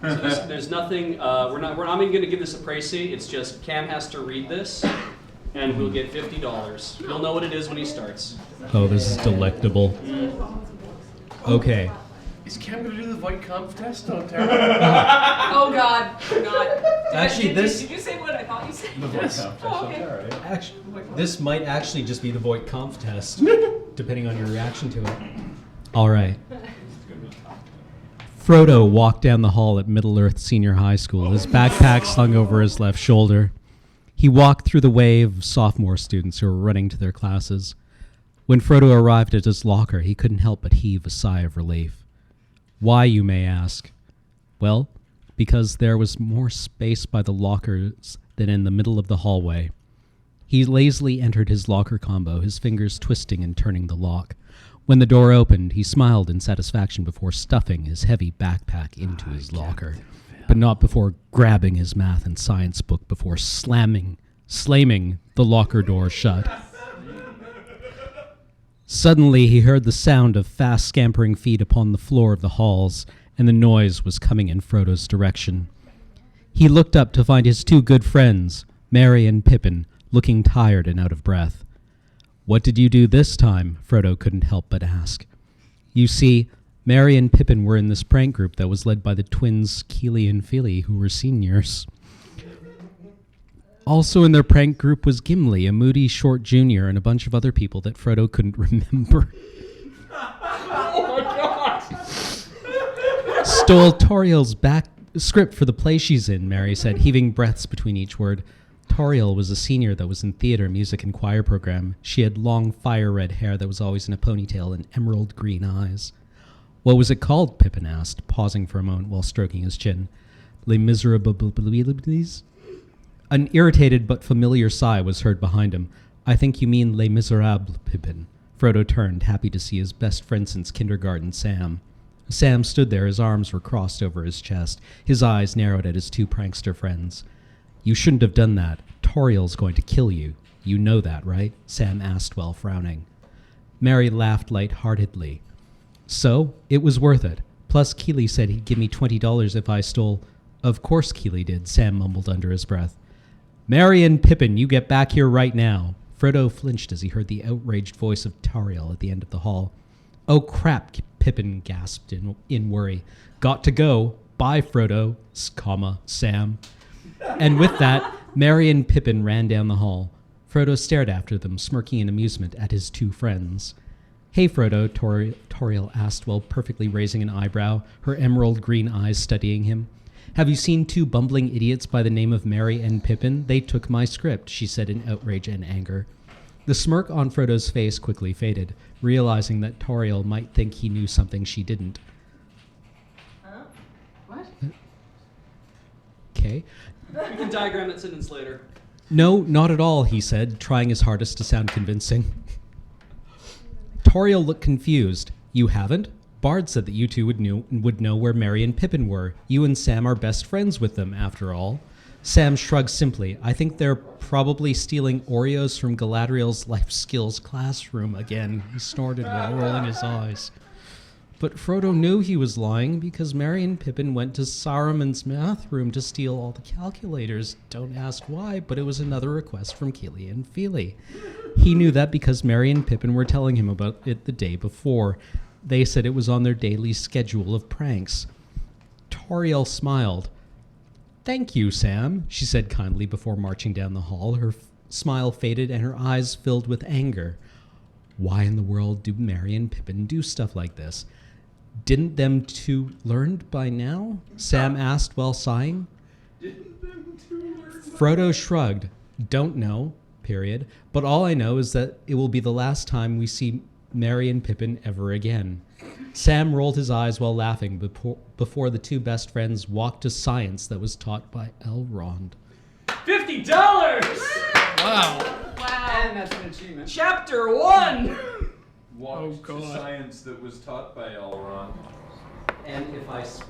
So there's nothing. We're not even going to give this a précis. It's just Cam has to read this, and we'll get $50. He'll know what it is when he starts. Oh, this is delectable. Okay. Is Cam going to do the Voight Kampf test on Terra? Oh God. Actually, Did you say what I thought you said? The Voight Kampf test on Terra, yeah. Actually, this might actually just be the Voight Kampf test, depending on your reaction to it. All right. Frodo walked down the hall at Middle-earth Senior High School, his backpack slung over his left shoulder. He walked through the wave of sophomore students who were running to their classes. When Frodo arrived at his locker, he couldn't help but heave a sigh of relief. Why, you may ask? Well, because there was more space by the lockers than in the middle of the hallway. He lazily entered his locker combo, his fingers twisting and turning the lock. When the door opened, he smiled in satisfaction before stuffing his heavy backpack into his locker, but not before grabbing his math and science book before slamming the locker door shut. Suddenly, he heard the sound of fast scampering feet upon the floor of the halls, and the noise was coming in Frodo's direction. He looked up to find his two good friends, Merry and Pippin, looking tired and out of breath. What did you do this time? Frodo couldn't help but ask. You see, Merry and Pippin were in this prank group that was led by the twins Keely and Feely, who were seniors. Also in their prank group was Gimli, a moody short junior, and a bunch of other people that Frodo couldn't remember. Oh my God! Stole Toriel's script for the play she's in, Merry said, heaving breaths between each word. Toriel was a senior that was in theater, music, and choir program. She had long fire-red hair that was always in a ponytail and emerald green eyes. What was it called? Pippin asked, pausing for a moment while stroking his chin. Les Miserables? An irritated but familiar sigh was heard behind him. I think you mean Les Miserables, Pippin. Frodo turned, happy to see his best friend since kindergarten, Sam. Sam stood there, his arms were crossed over his chest. His eyes narrowed at his two prankster friends. You shouldn't have done that. Toriel's going to kill you. You know that, right? Sam asked while frowning. Merry laughed light-heartedly. So, it was worth it. Plus, Keely said he'd give me $20 if I stole... Of course Keely did, Sam mumbled under his breath. Merry and Pippin, you get back here right now. Frodo flinched as he heard the outraged voice of Toriel at the end of the hall. Oh crap, Pippin gasped in worry. Got to go. Bye, Frodo, Sam. And with that, Merry and Pippin ran down the hall. Frodo stared after them, smirking in amusement at his two friends. Hey, Frodo, Toriel asked while perfectly raising an eyebrow, her emerald green eyes studying him. Have you seen two bumbling idiots by the name of Merry and Pippin? They took my script, she said in outrage and anger. The smirk on Frodo's face quickly faded, realizing that Toriel might think he knew something she didn't. Huh? What? Okay. We can diagram that sentence later. No, not at all, he said, trying his hardest to sound convincing. Toriel looked confused. You haven't? Bard said that you two would know where Merry and Pippin were. You and Sam are best friends with them, after all. Sam shrugged simply. I think they're probably stealing Oreos from Galadriel's life skills classroom again. He snorted while rolling his eyes. But Frodo knew he was lying because Merry and Pippin went to Saruman's math room to steal all the calculators. Don't ask why, but it was another request from Keely and Feely. He knew that because Merry and Pippin were telling him about it the day before. They said it was on their daily schedule of pranks. Toriel smiled. Thank you, Sam, she said kindly before marching down the hall. Her smile faded and her eyes filled with anger. Why in the world do Merry and Pippin do stuff like this? Didn't them two learned by now? Sam asked while sighing. Frodo shrugged. Don't know, period. But all I know is that it will be the last time we see Merry and Pippin ever again. Sam rolled his eyes while laughing before the two best friends walked to science that was taught by Elrond. $50! Wow. Wow. And that's an achievement. Chapter 1! Walked to science that was taught by Elrond. And if I